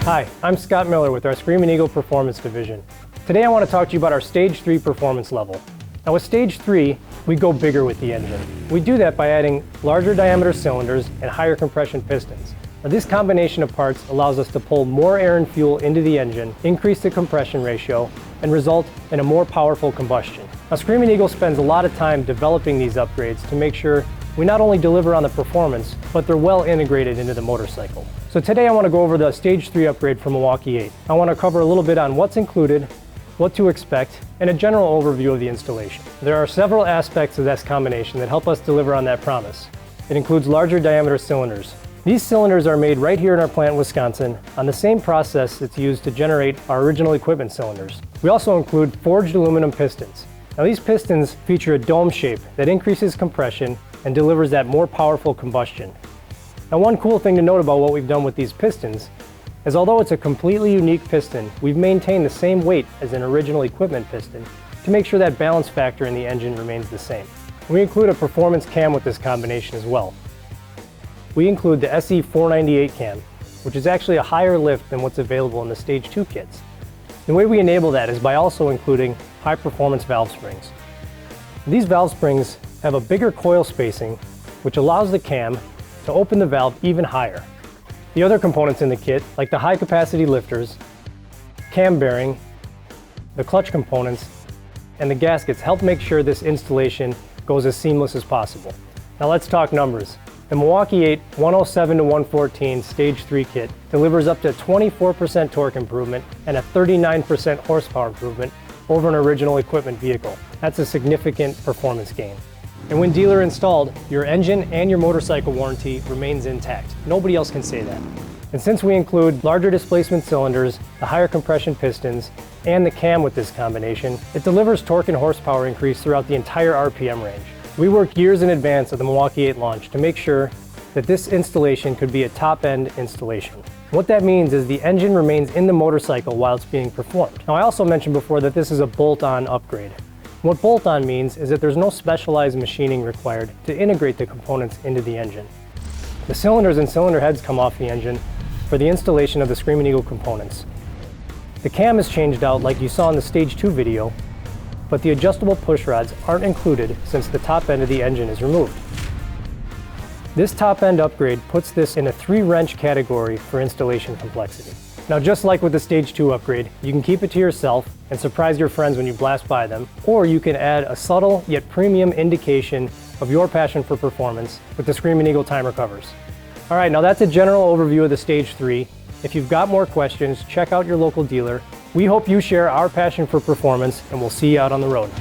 Hi, I'm Scott Miller with our Screamin Eagle Performance Division. Today I want to talk to you about our Stage 3 performance level. Now with Stage 3, we go bigger with the engine. We do that by adding larger diameter cylinders and higher compression pistons. Now this combination of parts allows us to pull more air and fuel into the engine, increase the compression ratio, and result in a more powerful combustion. Now Screamin Eagle spends a lot of time developing these upgrades to make sure we not only deliver on the performance, but they're well integrated into the motorcycle. So today I want to go over the Stage 3 upgrade for Milwaukee 8. I want to cover a little bit on what's included, what to expect, and a general overview of the installation. There are several aspects of this combination that help us deliver on that promise. It includes larger diameter cylinders. These cylinders are made right here in our plant in Wisconsin on the same process that's used to generate our original equipment cylinders. We also include forged aluminum pistons. Now these pistons feature a dome shape that increases compression and delivers that more powerful combustion. Now one cool thing to note about what we've done with these pistons is although it's a completely unique piston, we've maintained the same weight as an original equipment piston to make sure that balance factor in the engine remains the same. We include a performance cam with this combination as well. We include the SE 498 cam, which is actually a higher lift than what's available in the Stage 2 kits. The way we enable that is by also including high performance valve springs. These valve springs have a bigger coil spacing, which allows the cam to open the valve even higher. The other components in the kit, like the high capacity lifters, cam bearing, the clutch components, and the gaskets help make sure this installation goes as seamless as possible. Now let's talk numbers. The Milwaukee 8 107 to 114 Stage 3 kit delivers up to 24% torque improvement and a 39% horsepower improvement over an original equipment vehicle. That's a significant performance gain. And when dealer installed, your engine and your motorcycle warranty remains intact. Nobody else can say that. And since we include larger displacement cylinders, the higher compression pistons, and the cam with this combination, it delivers torque and horsepower increase throughout the entire RPM range. We worked years in advance of the Milwaukee 8 launch to make sure that this installation could be a top-end installation. What that means is the engine remains in the motorcycle while it's being performed. Now I also mentioned before that this is a bolt-on upgrade. What bolt-on means is that there's no specialized machining required to integrate the components into the engine. The cylinders and cylinder heads come off the engine for the installation of the Screamin Eagle components. The cam is changed out like you saw in the Stage 2 video, but the adjustable push rods aren't included since the top end of the engine is removed. This top end upgrade puts this in a 3-wrench category for installation complexity. Now just like with the Stage 2 upgrade, you can keep it to yourself and surprise your friends when you blast by them, or you can add a subtle yet premium indication of your passion for performance with the Screamin Eagle timer covers. Alright, now that's a general overview of the Stage 3. If you've got more questions, check out your local dealer. We hope you share our passion for performance, and we'll see you out on the road.